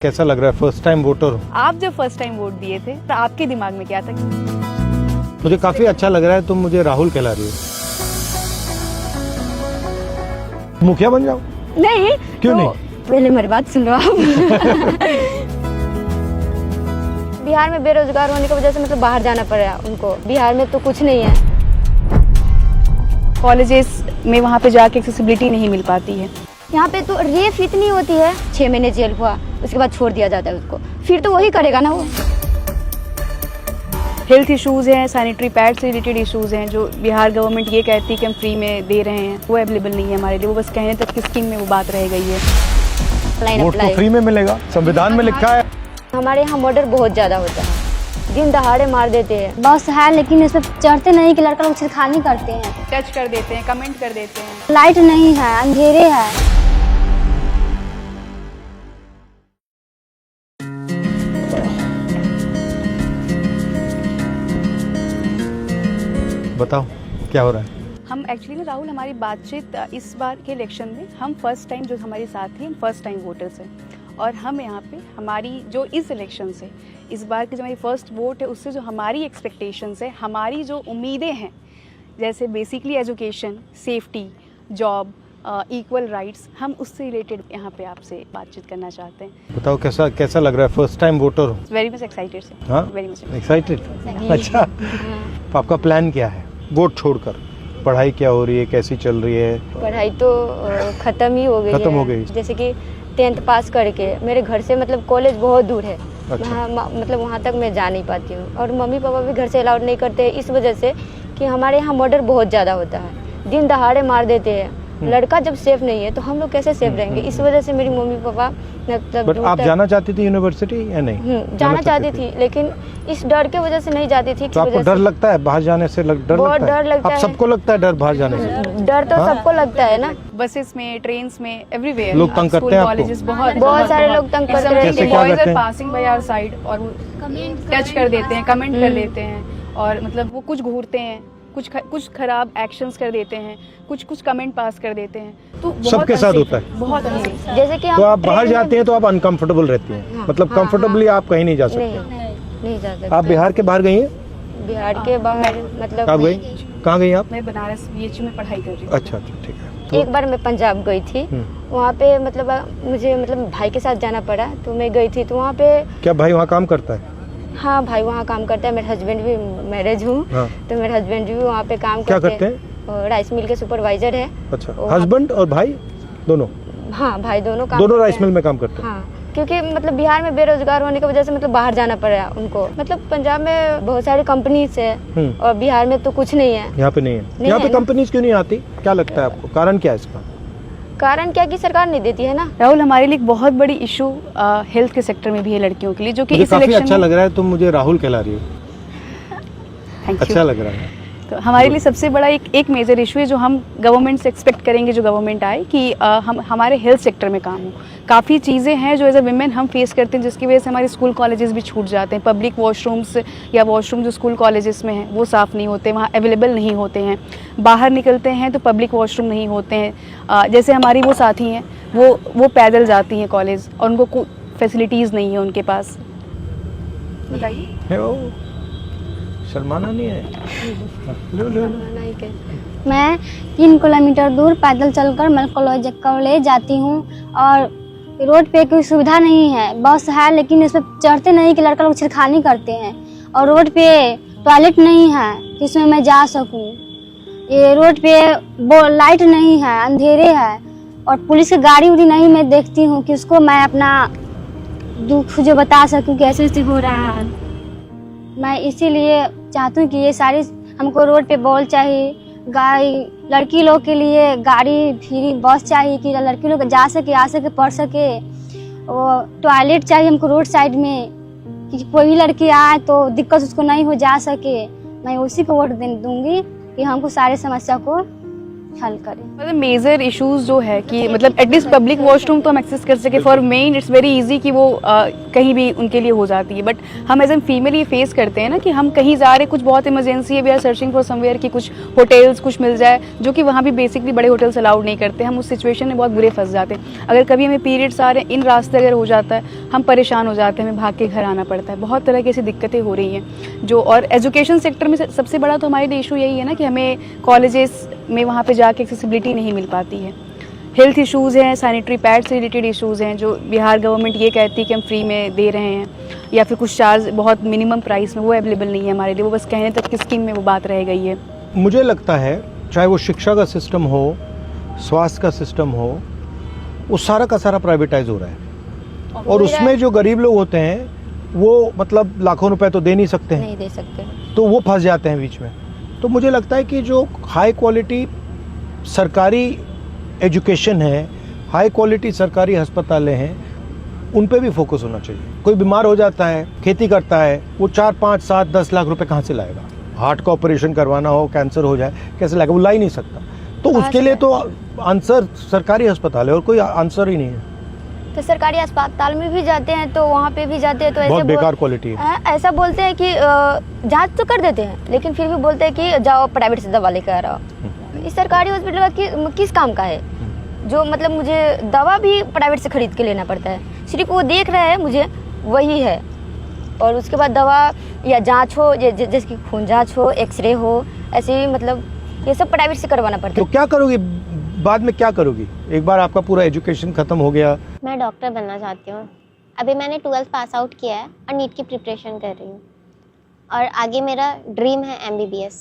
कैसा लग रहा है फर्स्ट टाइम वोटर हूँ? आप जब फर्स्ट टाइम वोट दिए थे तो आपके दिमाग में क्या था? मुझे काफी अच्छा लग रहा है। तुम मुझे राहुल कहला रही हो। मुखिया बन जाओ। नहीं क्यों तो नहीं? पहले मेरी बात सुन लो आप। बिहार में बेरोजगार होने की वजह से मतलब बाहर जाना पड़ रहा है उनको। बिहार में तो कुछ नहीं है, कॉलेजेस में वहाँ पे जाके एक्सेसिबिलिटी नहीं मिल पाती है। यहाँ पे तो रेप इतनी होती है, 6 महीने जेल हुआ उसके बाद छोड़ दिया जाता है उसको, फिर तो वही करेगा ना वो। हेल्थ इश्यूज हैं, सैनिटरी पैड से रिलेटेड इश्यूज हैं जो बिहार गवर्नमेंट ये कहती है कि हम फ्री में दे रहे हैं, वो अवेलेबल नहीं है हमारे लिए। वो बस कहने तक की स्कीम में वो बात रह गई है। वोट तो फ्री में मिलेगा, संविधान में लिखा है। हमारे यहाँ मर्डर बहुत ज्यादा होता है, दिन दहाड़े मार देते हैं। बस है लेकिन इसमें चढ़ते नहीं कि लड़का लोग छेड़खानी करते हैं, टच कर देते हैं, कमेंट कर देते हैं। लाइट नहीं है, अंधेरे है। बताओ क्या हो रहा है? हम एक्चुअली ना राहुल, हमारी बातचीत इस बार के इलेक्शन में हम फर्स्ट टाइम, जो हमारे साथी हम फर्स्ट टाइम वोटर्स हैं, और हम यहाँ पे हमारी जो इस इलेक्शन से इस बार की जो हमारी फर्स्ट वोट है उससे जो हमारी एक्सपेक्टेशंस है, हमारी जो उम्मीदें हैं, जैसे basically education, safety, job, equal rights, हम उससे रिलेटेड यहाँ पे आपसे बातचीत करना चाहते हैं। बताओ कैसा लग रहा है फर्स्ट टाइम वोटर हूँ? वेरी मच एक्साइटेड से। हाँ, वेरी मच एक्साइटेड। अच्छा, तो आपका प्लान क्या है वोट छोड़कर? पढ़ाई क्या हो रही है, कैसी चल रही है? पढ़ाई तो खत्म ही हो गई है। खत्म हो गई। जैसे कि 10th पास करके मेरे घर से मतलब कॉलेज बहुत दूर है। अच्छा। मतलब वहाँ तक मैं जा नहीं पाती हूँ, और मम्मी पापा भी घर से अलाउड नहीं करते इस वजह से कि हमारे यहाँ मर्डर बहुत ज़्यादा होता है, दिन दहाड़े मार देते हैं। लड़का जब सेफ नहीं है तो हम लोग कैसे सेफ रहेंगे? इस वजह से मेरी मम्मी पापा मतलब। बट आप जाना चाहती थी यूनिवर्सिटी या नहीं? जाना चाहती थी, लेकिन इस डर के वजह से नहीं जाती थी। तो आपको डर लगता है बाहर जाने से? बहुत डर लगता है। आप सबको लगता है डर बाहर जाने से? डर तो सबको लगता है ना। बसेस में, ट्रेन्स में, एवरीवेयर लोग तंग करते हैं आपको? कॉलेजेस बहुत सारे लोग तंग करते हैं। कैसे क्या करते हैं? पासिंग बाय आवर साइड और वो टच कर देते हैं, कमेंट कर देते हैं, और मतलब वो कुछ घूरते हैं, कुछ खराब एक्शंस कर देते हैं, कुछ कमेंट पास कर देते हैं। तो सबके साथ होता है। बहुत अनसेफ। जैसे कि तो आप बाहर जाते हैं तो आप अनकंफर्टेबल रहती हैं? मतलब कंफर्टेबली आप कहीं नहीं जा सकते? नहीं जा सकते। आप बिहार के बाहर गई हैं? बिहार के बाहर मतलब आप गई? कहाँ गई आप? मैं बनारस BHU में पढ़ाई कर रही हूँ। अच्छा, ठीक है। एक बार मैं पंजाब गई थी, वहाँ पे मतलब मुझे मतलब भाई के साथ जाना पड़ा, तो मैं गई थी तो वहाँ पे। क्या भाई वहाँ काम करता है? हाँ, भाई वहाँ काम करता है। मेरे हस्बैंड भी मैरिज हूँ। हाँ। तो मेरे हस्बैंड भी वहाँ पे काम क्या करते हैं? राइस मिल के सुपरवाइजर है। अच्छा, हस्बैंड और भाई दोनों? हाँ, भाई दोनों राइस मिल में काम करते हैं। हाँ, क्योंकि मतलब बिहार में बेरोजगार होने की वजह से मतलब बाहर जाना पड़ रहा है उनको। मतलब पंजाब में बहुत सारी कंपनीज है और बिहार में तो कुछ नहीं है। यहाँ पे नहीं है। यहाँ पे कंपनीज क्यों नहीं आती? क्या लगता है आपको, कारण क्या है इसका? कारण क्या कि सरकार नहीं देती है ना। राहुल, हमारे लिए एक बहुत बड़ी इशू हेल्थ के सेक्टर में भी है लड़कियों के लिए, जो कि इस काफी इलेक्शन अच्छा लग रहा है। तुम मुझे राहुल कहला रही हो। अच्छा लग रहा है। तो हमारे लिए सबसे बड़ा एक मेजर इशू है जो हम गवर्नमेंट से एक्सपेक्ट करेंगे, जो गवर्नमेंट आए, कि हम हमारे हेल्थ सेक्टर में काम हो। काफ़ी चीज़ें हैं जो एज अ विमेन हम फेस करते हैं, जिसकी वजह से हमारे स्कूल कॉलेजेस भी छूट जाते हैं। पब्लिक वॉशरूम्स या वॉशरूम जो स्कूल कॉलेजेस में हैं वो साफ़ नहीं होते, वहाँ अवेलेबल नहीं होते हैं। बाहर निकलते हैं तो पब्लिक वॉशरूम नहीं होते हैं। जैसे हमारी वो साथी हैं, वो पैदल जाती हैं कॉलेज, और उनको फैसिलिटीज़ नहीं है उनके पास। बताइए। शर्माना नहीं है। मैं 3 किलोमीटर दूर पैदल चलकर मैं कॉलेज जाती हूँ, और रोड पे कोई सुविधा नहीं है। बस है लेकिन इसमें चढ़ते नहीं कि लड़का लोग छेड़खानी करते हैं, और रोड पे टॉयलेट नहीं है जिसमें मैं जा सकूँ। ये रोड पे लाइट नहीं है, अंधेरे है, और पुलिस की गाड़ी उड़ी नहीं मैं देखती हूँ कि उसको मैं अपना दुख जो बता सकूँ कि ऐसे हो रहा है। मैं इसीलिए चाहती हूँ कि ये सारी हमको रोड पे बॉल चाहिए, लड़की लोग के लिए गाड़ी फ्री बस चाहिए कि लड़की लोग जा सके, आ सके, पढ़ सके। और टॉयलेट चाहिए हमको रोड साइड में, कि कोई भी लड़की आए तो दिक्कत उसको नहीं हो, जा सके। मैं उसी को वोट दूंगी कि हमको सारे समस्या को हल करें। मतलब मेजर इश्यूज जो है कि मतलब एटलीस्ट पब्लिक वॉशरूम तो हम एक्सेस कर सके। For main it's very easy कि वो कहीं भी उनके लिए हो जाती है, बट हम एज एन फीमेल ये फेस करते हैं ना कि हम कहीं जा रहे, कुछ बहुत इमरजेंसी है, we are searching for somewhere कि कुछ होटल्स कुछ मिल जाए, जो कि वहाँ भी बेसिकली बड़े होटल्स अलाउड नहीं करते। हम उस सिचुएशन में बहुत बुरे फंस जाते हैं। अगर कभी हमें पीरियड्स आ रहे हैं, इन रास्ते अगर हो जाता है, हम परेशान हो जाते हैं, हमें भाग के घर आना पड़ता है। बहुत तरह की ऐसी दिक्कतें हो रही हैं जो, और एजुकेशन सेक्टर में सबसे बड़ा तो हमारे लिए इशू यही है ना कि हमें कॉलेजेस में वहाँ पे जाके एक्सेसिबिलिटी नहीं मिल पाती है। हेल्थ इश्यूज़ हैं, सैनिटरी पैड से रिलेटेड इश्यूज़ हैं जो बिहार गवर्नमेंट ये कहती है कि हम फ्री में दे रहे हैं, या फिर कुछ चार्ज बहुत मिनिमम प्राइस में, वो अवेलेबल नहीं है हमारे लिए। वो बस कहने तक की स्कीम में वो बात रह गई है। मुझे लगता है चाहे वो शिक्षा का सिस्टम हो, स्वास्थ्य का सिस्टम हो, वो सारा का सारा प्राइवेटाइज हो रहा है, और उसमें जो गरीब लोग होते हैं वो मतलब लाखों रुपए तो दे नहीं सकते हैं, नहीं दे सकते, तो वो फंस जाते हैं बीच में। तो मुझे लगता है कि जो हाई क्वालिटी सरकारी एजुकेशन है, हाई क्वालिटी सरकारी अस्पतालें हैं, उन पे भी फोकस होना चाहिए। कोई बीमार हो जाता है, खेती करता है, वो 4, 5, 7, 10 लाख रुपए कहाँ से लाएगा? हार्ट का ऑपरेशन करवाना हो, कैंसर हो जाए, कैसे लाएगा? वो ला ही नहीं सकता। तो उसके लिए तो आंसर सरकारी अस्पताल है, और कोई आंसर ही नहीं है। तो सरकारी अस्पताल में भी जाते हैं तो वहाँ पे भी जाते हैं तो बहुत ऐसे बेकार क्वालिटी है। ऐसा बोलते हैं कि जांच तो कर देते हैं, लेकिन फिर भी बोलते हैं कि जाओ प्राइवेट से दवा लेकर आओ। इस सरकारी हॉस्पिटल का किस काम का है? जो मतलब मुझे दवा भी प्राइवेट से खरीद के लेना पड़ता है, सिर्फ वो देख रहा है मुझे, वही है। और उसके बाद दवा या जांच हो, जैसे कि खून जांच हो, एक्सरे हो, ऐसे ही मतलब ये सब प्राइवेट से करवाना पड़ता तो है। क्या करोगी बाद में, क्या करोगी एक बार आपका पूरा एजुकेशन खत्म हो गया? मैं डॉक्टर बनना चाहती हूँ। अभी मैंने 12th पास आउट किया है और नीट की प्रिपरेशन कर रही हूँ, और आगे मेरा ड्रीम है MBBS।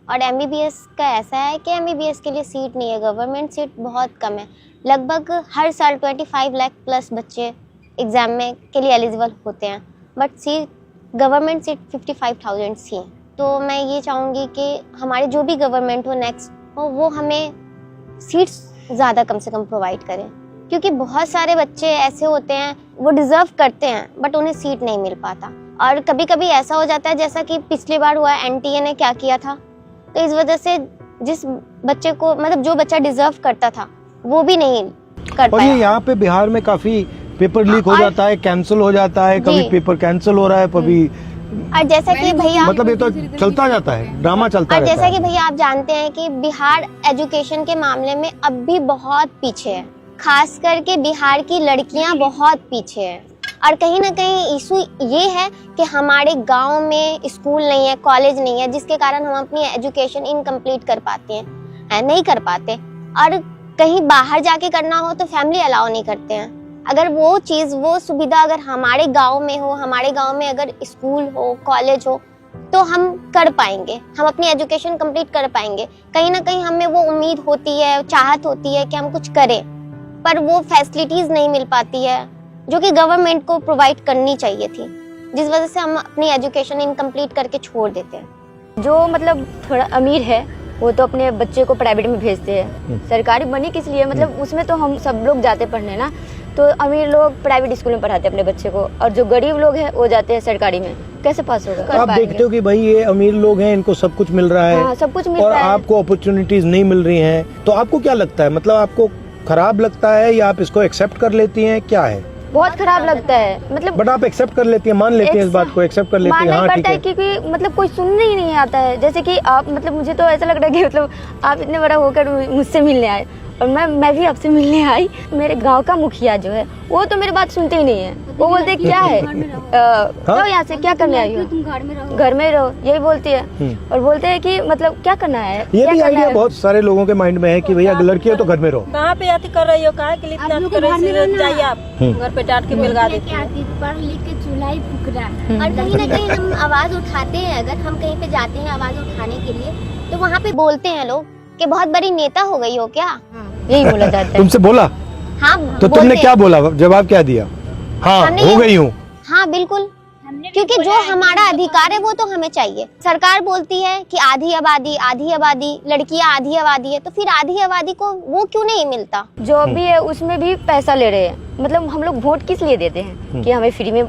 और MBBS का ऐसा है कि MBBS के लिए सीट नहीं है, गवर्नमेंट सीट बहुत कम है। लगभग हर साल 25 लाख प्लस बच्चे एग्ज़ाम में के लिए एलिजिबल होते हैं, बट सीट गवर्नमेंट सीट 55,000 सी है। तो मैं ये चाहूँगी कि हमारे जो भी गवर्नमेंट हो नेक्स्ट हो, वो हमें सीट्स ज़्यादा कम से कम प्रोवाइड करें, क्योंकि बहुत सारे बच्चे ऐसे होते हैं वो डिज़र्व करते हैं बट उन्हें सीट नहीं मिल पाता। और कभी कभी ऐसा हो जाता है जैसा कि पिछली बार हुआ, NTA ने क्या किया था, तो इस वजह से जिस बच्चे को मतलब जो बच्चा डिज़र्व करता था वो भी नहीं कर और ये पाया। यहाँ पे बिहार में काफी पेपर लीक हो जाता है, कैंसिल हो जाता है, कभी पेपर कैंसिल हो रहा है, कभी और जैसा कि भैया मतलब ये तो चलता जाता है, ड्रामा चलता और रहता जैसा है। कि भैया आप जानते हैं कि बिहार एजुकेशन के मामले में अब भी बहुत पीछे है, खास करके बिहार की लड़कियां बहुत पीछे है। और कहीं ना कहीं इशू ये है कि हमारे गांव में स्कूल नहीं है, कॉलेज नहीं है, जिसके कारण हम अपनी एजुकेशन इनकम्प्लीट कर पाते हैं, नहीं कर पाते। और कहीं बाहर जाके करना हो तो फैमिली अलाउ नहीं करते हैं। अगर वो चीज़, वो सुविधा अगर हमारे गांव में हो, हमारे गांव में अगर स्कूल हो, कॉलेज हो, तो हम कर पाएंगे, हम अपनी एजुकेशन कंप्लीट कर पाएंगे। कहीं ना कहीं हमें वो उम्मीद होती है, चाहत होती है कि हम कुछ करें, पर वो फैसिलिटीज़ नहीं मिल पाती है जो कि गवर्नमेंट को प्रोवाइड करनी चाहिए थी, जिस वजह से हम अपनी एजुकेशन इनकम्प्लीट करके छोड़ देते हैं। जो मतलब थोड़ा अमीर है वो तो अपने बच्चे को प्राइवेट में भेजते हैं, सरकारी बनी किस लिए, मतलब उसमें तो हम सब लोग जाते पढ़ने ना, तो अमीर लोग प्राइवेट स्कूल में पढ़ाते हैं अपने बच्चे को, और जो गरीब लोग हैं वो जाते हैं सरकारी में। कैसे पास होगा? आप देखते हो कि भाई ये अमीर लोग हैं, इनको सब कुछ मिल रहा है, हाँ, सब कुछ मिल और रहा है। आपको अपॉर्चुनिटीज नहीं मिल रही हैं, तो आपको क्या लगता है? मतलब आपको खराब लगता है या आप इसको एक्सेप्ट कर लेती हैं, क्या है? बहुत खराब लगता है, मतलब बट आप एक्सेप्ट कर लेती हैं, मान लेती हैं इस बात को, एक्सेप्ट कर लेती हैं, मानना हाँ ही ठीक पड़ता है है। क्योंकि मतलब कोई सुनने ही नहीं आता है। जैसे कि आप मतलब मुझे तो ऐसा लग रहा है कि मतलब आप इतने बड़ा होकर मुझसे मिलने आए, और मैं भी आपसे मिलने आई। मेरे गांव का मुखिया जो है वो तो मेरी बात सुनते ही नहीं है, वो बोलते हैं क्या है, जाओ यहाँ से, क्या करने आई हो, तुम घर में रहो, घर में रहो, यही बोलती है। और बोलते हैं कि मतलब क्या करना है, ये क्या भी करना आइडिया है? बहुत सारे लोगों के माइंड में है कि भैया लड़की है तो घर में रहो। कहाँ पे आती कर रही हो, कहाँ के लिए इतना कर रही हो? जाइए आप घर पे डांट के मिलगा देती हो। पढ़ लिख के चूल्हा ही फूक रहा है। और कहीं ना कहीं हम आवाज उठाते हैं, अगर हम कहीं पे जाते हैं आवाज उठाने के लिए, तो वहाँ पे बोलते हैं लोग कि बहुत बड़ी नेता हो गई हो क्या? यही बोला जाता है। तुमसे बोला हाँ तो तुमने क्या बोला, जवाब क्या दिया? हाँ हमने हो ये- गई हूँ। हाँ बिल्कुल, क्योंकि जो हमारा अधिकार है वो तो हमें चाहिए। सरकार बोलती है कि आधी आबादी लड़कियां आधी आबादी है, तो फिर आधी आबादी को वो क्यों नहीं मिलता? जॉब भी है उसमें भी पैसा ले रहे हैं। मतलब हम लोग वोट किस लिए देते हैं कि हमें फ्री में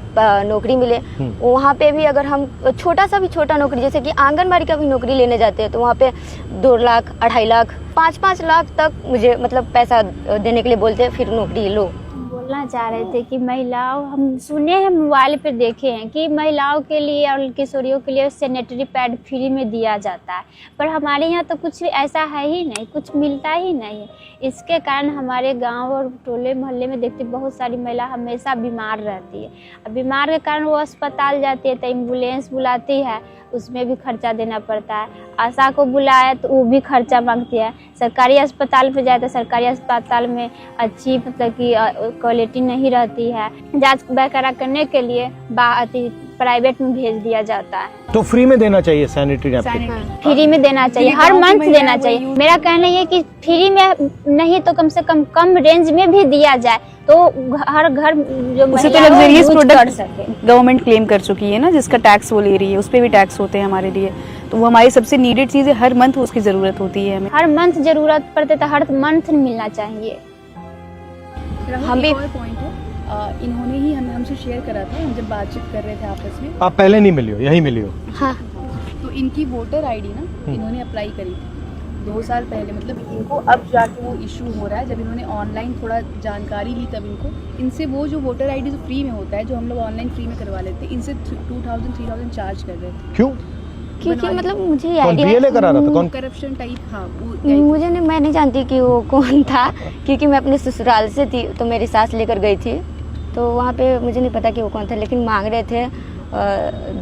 नौकरी मिले। वहाँ पे भी अगर हम छोटा नौकरी जैसे कि आंगनबाड़ी का भी नौकरी लेने जाते हैं तो वहाँ पे 2 लाख 2.5 लाख 5-5 लाख तक मुझे मतलब पैसा देने के लिए बोलते हैं, फिर नौकरी लो। बोलना चाह रहे थे कि महिलाओं, हम सुने हैं मोबाइल पे देखे हैं कि महिलाओं के लिए और किशोरियों के लिए सैनिटरी पैड फ्री में दिया जाता है, पर हमारे यहाँ तो कुछ ऐसा है ही नहीं, कुछ मिलता ही नहीं है। इसके कारण हमारे गांव और टोले मोहल्ले में देखते बहुत सारी महिला हमेशा बीमार रहती है। अब बीमार के कारण वो अस्पताल जाती है तो एम्बुलेंस बुलाती है, उसमें भी खर्चा देना पड़ता है। आशा को बुलाया तो वो भी खर्चा मांगती है। सरकारी अस्पताल पे जाए तो सरकारी अस्पताल में अच्छी मतलब कि क्वालिटी नहीं रहती है। जांच वगैरह करने के लिए प्राइवेट में भेज दिया जाता है। तो फ्री में देना चाहिए सैनिटरी नैपकिन। फ्री में देना चाहिए, हर मंथ देना चाहिए। मेरा कहना ये कि फ्री में नहीं तो कम से कम रेंज में भी दिया जाए तो हर घर जो उसे तो लग्जरियस प्रोडक्ट गवर्नमेंट क्लेम कर चुकी है ना, जिसका टैक्स वो ले रही है, उस पर भी टैक्स होते हैं हमारे लिए, तो वो हमारी सबसे नीडेड चीज़ है। हर मंथ उसकी ज़रूरत होती है हमें, हर मंथ जरूरत पड़ते तो हर मंथ मिलना चाहिए। हम भी पॉइंट है, इन्होंने ही हमसे शेयर करा था, हम जब बातचीत कर रहे थे आपस में। आप पहले नहीं मिली हो, यही मिली हो? हाँ। तो इनकी वोटर आईडी ना इन्होंने अप्लाई करी थी 2 साल पहले, मतलब इनको अब जाके वो इशू हो रहा है। जब इन्होंने ऑनलाइन थोड़ा जानकारी ली तब इनसे वो जो वोटर आईडी जो फ्री में होता है, जो हम लोग ऑनलाइन फ्री में करवा लेते हैं, इनसे 2000-3000 चार्ज कर रहे थे। क्यों? क्योंकि मतलब मुझे कौन बीएलए करा रहा था? कौन? Corruption type. हाँ, मुझे नहीं, मैं नहीं जानती कि वो कौन था, क्योंकि मैं अपने ससुराल से थी तो मेरी सास लेकर गई थी, तो वहाँ पे मुझे नहीं पता कि वो कौन था, लेकिन मांग रहे थे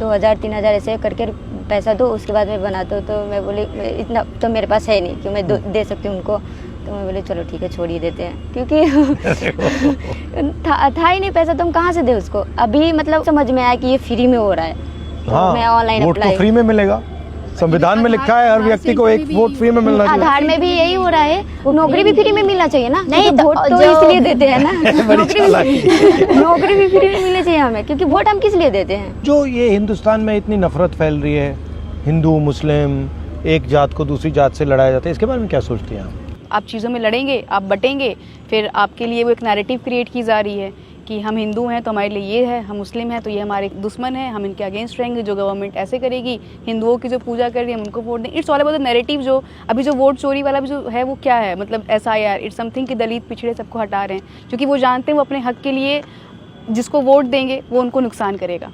2000-3000 ऐसे करके पैसा दो, उसके बाद मैं बनाता हूँ। तो मैं बोली इतना तो मेरे पास है नहीं कि मैं दे सकती हूँ उनको, तो मैं बोली चलो ठीक है छोड़ ही देते हैं, क्योंकि था ही नहीं पैसा, तो हम कहाँ से दे उसको। अभी मतलब समझ में आया कि ये फ्री में हो रहा है, तो हाँ, मैं ऑनलाइन वोट तो अप्लाई। फ्री में मिलेगा, संविधान में लिखा है हर व्यक्ति को एक वोट फ्री में मिलना चाहिए। आधार में भी यही हो रहा है, नौकरी भी फ्री में मिलना चाहिए ना। नहीं, तो वोट तो इसलिए देते हैं ना, नौकरी भी फ्री में मिलनी चाहिए हमें, क्योंकि वोट हम किस लिए देते हैं। जो ये हिंदुस्तान में इतनी नफरत फैल रही है, हिंदू मुस्लिम एक जात को दूसरी जात से लड़ाया जाता है, इसके बारे में क्या सोचती हैं आप चीज़ों में लड़ेंगे, आप बटेंगे, फिर आपके लिए वो एक नैरेटिव क्रिएट की जा रही है कि हम हिंदू हैं तो हमारे लिए ये है, हम मुस्लिम हैं तो ये हमारे दुश्मन है, हम इनके अगेंस्ट रहेंगे, जो गवर्नमेंट ऐसे करेगी, हिंदुओं की जो पूजा कर रही है हम उनको वोट दें। It's all about the narrative. जो अभी जो वोट चोरी वाला भी जो है वो क्या है, मतलब SIR, इट्स समथिंग कि दलित पिछड़े सबको हटा रहे हैं, क्योंकि वो जानते हैं वो अपने हक के लिए जिसको वोट देंगे वो उनको नुकसान करेगा,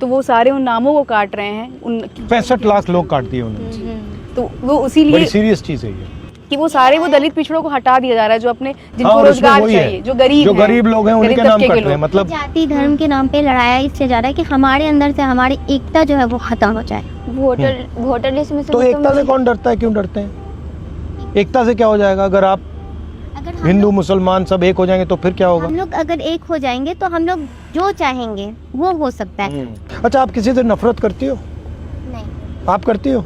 तो वो सारे उन नामों को काट रहे हैं। उन 65 लाख लोग काट दिए उन्होंने, तो वो इसीलिए बड़ी सीरियस चीज़ है ये कि वो सारे वो दलित पिछड़ों को हटा दिया जा रहा है, जो अपने जिनको हाँ, रोजगार चाहिए, जो गरीब लोग हैं उनके नाम कट रहे हैं। मतलब जाति धर्म के नाम पे लड़ाया इससे ज्यादा है कि हमारे अंदर से हमारी एकता जो है वो खत्म हो जाए। वोटर लिस्ट में से तो एकता से कौन डरता है, क्यों डरते हैं? एकता से क्या हो जाएगा? अगर आप हिंदू मुसलमान सब एक हो जाएंगे तो फिर क्या होगा? हम लोग अगर एक हो जाएंगे तो हम लोग जो चाहेंगे वो हो सकता है। अच्छा, आप किसी से नफरत करती हो? नहीं। आप करती हो?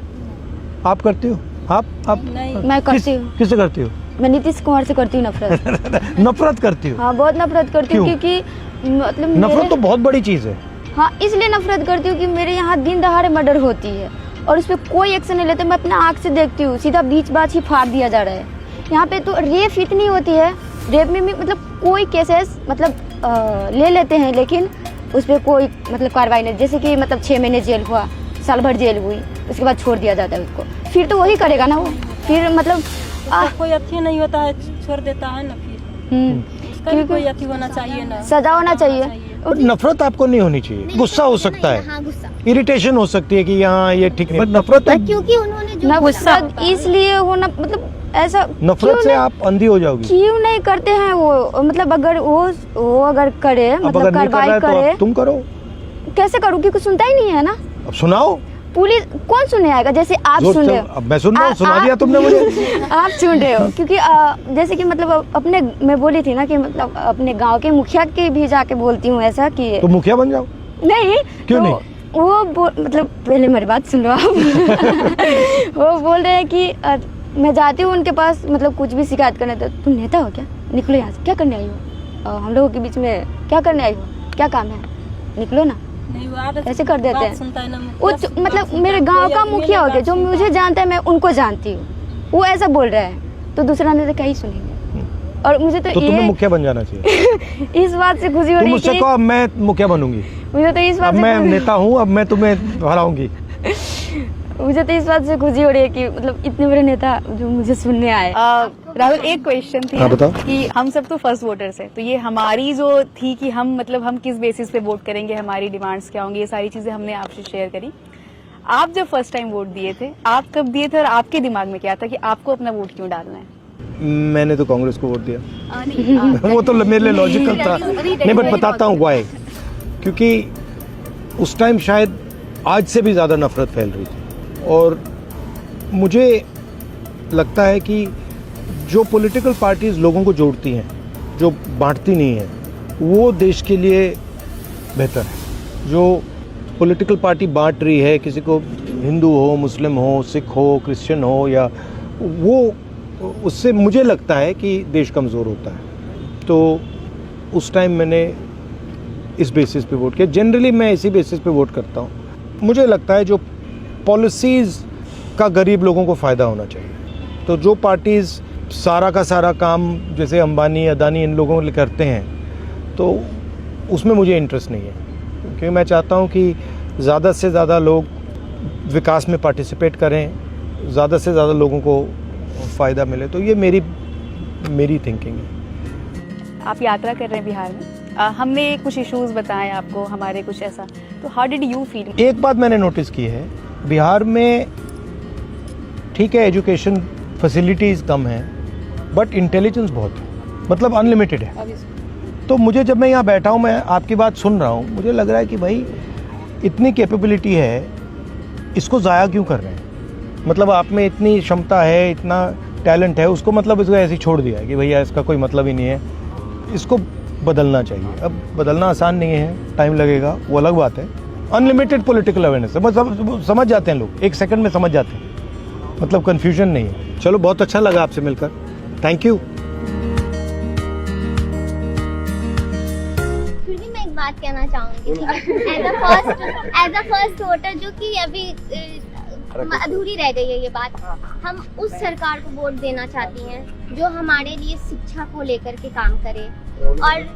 आप करती हो? आप मैं करती हूँ। किससे करती हो? मैं नीतीश कुमार से करती हूँ नफरत। नफरत करती हो? हाँ, बहुत नफरत करती हूँ, क्यों? क्योंकि मतलब नफरत तो बहुत बड़ी चीज है। हाँ, इसलिए नफरत करती हूँ कि मेरे यहाँ दिन दहाड़े मर्डर होती है और उस पर कोई एक्शन नहीं लेते। मैं अपना आँख से देखती हूँ, सीधा बीच बात ही फाड़ दिया जा रहा है। यहाँ पे तो रेप इतनी होती है, रेप में भी मतलब कोई केसेस मतलब ले लेते हैं, लेकिन उस पर कोई मतलब कार्रवाई नहीं। जैसे कि मतलब 6 महीने जेल हुआ, साल भर जेल हुई, उसके बाद छोड़ दिया जाता है उसको, फिर तो वही करेगा ना वो, फिर मतलब कोई अच्छी नहीं होता है, छोड़ देता है ना, फिर उसका भी कोई अच्छी होना चाहिए ना, सजा होना चाहिए। नफरत आपको नहीं होनी चाहिए, गुस्सा हो सकता है, हाँ, गुस्सा। इरिटेशन हो सकती है कि यहाँ ये ठीक नहीं, नफरत है। क्योंकि उन्होंने जो नफरत इसलिए होना मतलब ऐसा नफरत से आप अंधी हो जाओगी। क्यों नहीं करते हैं वो, मतलब अगर वो अगर करे, अब मतलब अगर नहीं कर रहा कार्रवाई है तो करे, अब तुम करो। कैसे करूँ कि कुछ सुनता ही नहीं है ना। अब सुनाओ। पुलिस कौन सुनने आएगा? जैसे आप सुन रहे हो, अब मैं सुन रहा हूँ, सुना दिया तुमने मुझे। आप सुन रहे हो, क्योंकि जैसे कि मतलब अपने मैं बोली थी ना कि मतलब अपने गांव के मुखिया के भी जाके बोलती हूँ ऐसा कि तो मुखिया बन जाओ। नहीं, क्यों तो नहीं? वो मतलब पहले मेरी बात सुन लो आप। वो बोल रहे हैं कि मैं जाती हूँ उनके पास, मतलब कुछ भी शिकायत करने, तो तुम नेता हो क्या, निकलो यहाँ से, क्या करने आई हो, हम लोगों के बीच में क्या करने आई हो, क्या काम है, निकलो ना। नहीं वो आदत ऐसे कर देते बात हैं। सुनता है ना वो मुखिया, बात मतलब सुनता मेरे है, गांव कोई का मेरी मुखिया हो बात गया, जो सुनता मुझे है। जानता है मैं उनको जानती हूँ, वो ऐसा बोल रहा है तो दूसरा ने तो कहीं सुनेंगे। और मुझे तो तुम्हें ये मुखिया बन जाना चाहिए। इस बात से खुशी हो तुम रही है मुझसे कि कहो अब मैं मुखिया बनूंगी, मुझे तो इस अब बात मैं से नेता हूँ, अब मैं तुम्हें हराऊंगी। मुझे तो इस बात से खुशी हो रही है कि मतलब इतने बड़े नेता जो मुझे सुनने आए। राहुल, एक क्वेश्चन थी हाँ, बताओ। कि हम सब तो फर्स्ट वोटर्स हैं, तो ये हमारी जो थी कि हम मतलब हम किस बेसिस पे वोट करेंगे, हमारी डिमांड्स क्या होंगी, ये सारी चीजें हमने आपसे शेयर करी। आप जब फर्स्ट टाइम वोट दिए थे, आप कब दिए थे और आपके दिमाग में क्या था कि आपको अपना वोट क्यों डालना है? मैंने तो कांग्रेस को वोट दिया। नहीं, वो तो मेरे लिए लॉजिकल था। नहीं, बट बताता हूँ व्हाई। क्योंकि उस टाइम शायद आज से भी ज़्यादा नफरत फैल रही थी, और मुझे लगता है कि जो पॉलिटिकल पार्टीज लोगों को जोड़ती हैं, जो बांटती नहीं है, वो देश के लिए बेहतर है। जो पॉलिटिकल पार्टी बांट रही है, किसी को हिंदू हो, मुस्लिम हो, सिख हो, क्रिश्चियन हो, या वो, उससे मुझे लगता है कि देश कमज़ोर होता है। तो उस टाइम मैंने इस बेसिस पे वोट किया। जनरली मैं इसी बेसिस पे वोट करता हूँ। मुझे लगता है जो पॉलिसीज़ का गरीब लोगों को फ़ायदा होना चाहिए। तो जो पार्टीज़ सारा का सारा काम जैसे अंबानी, अदानी, इन लोगों के करते हैं, तो उसमें मुझे इंटरेस्ट नहीं है। क्योंकि मैं चाहता हूँ कि ज़्यादा से ज़्यादा लोग विकास में पार्टिसिपेट करें, ज़्यादा से ज़्यादा लोगों को फ़ायदा मिले। तो ये मेरी थिंकिंग है। आप यात्रा कर रहे हैं बिहार में, हमने कुछ इश्यूज बताए आपको, हमारे कुछ ऐसा, तो हाउ डिड यू फील? एक बात मैंने नोटिस की है, बिहार में ठीक है एजुकेशन फैसिलिटीज़ कम हैं, बट इंटेलिजेंस बहुत है, मतलब अनलिमिटेड है। तो मुझे जब मैं यहाँ बैठा हूँ, मैं आपकी बात सुन रहा हूँ, मुझे लग रहा है कि भाई इतनी कैपेबिलिटी है, इसको ज़ाया क्यों कर रहे हैं? मतलब आप में इतनी क्षमता है, इतना टैलेंट है, उसको मतलब इसको ऐसे ही छोड़ दिया है कि भैया इसका कोई मतलब ही नहीं है, इसको बदलना चाहिए। अब बदलना आसान नहीं है, टाइम लगेगा, वो अलग बात है। अनलिमिटेड पॉलिटिकल अवेयरनेस है, मतलब समझ जाते हैं लोग, एक सेकंड में समझ जाते हैं, मतलब कन्फ्यूजन नहीं है। चलो, बहुत अच्छा लगा आपसे मिलकर, थैंक यू। फिर भी मैं एक बात कहना चाहूँगी, एज अ फर्स्ट वोटर, जो कि अभी अधूरी रह गई है ये बात। हम उस सरकार को वोट देना चाहती हैं जो हमारे लिए शिक्षा को लेकर के काम करे, और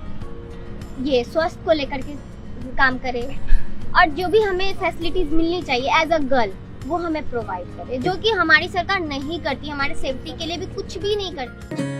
ये स्वास्थ्य को लेकर के काम करे, और जो भी हमें फैसिलिटीज मिलनी चाहिए एज अ गर्ल, वो हमें प्रोवाइड करे, जो कि हमारी सरकार नहीं करती, हमारे सेफ्टी के लिए भी कुछ भी नहीं करती।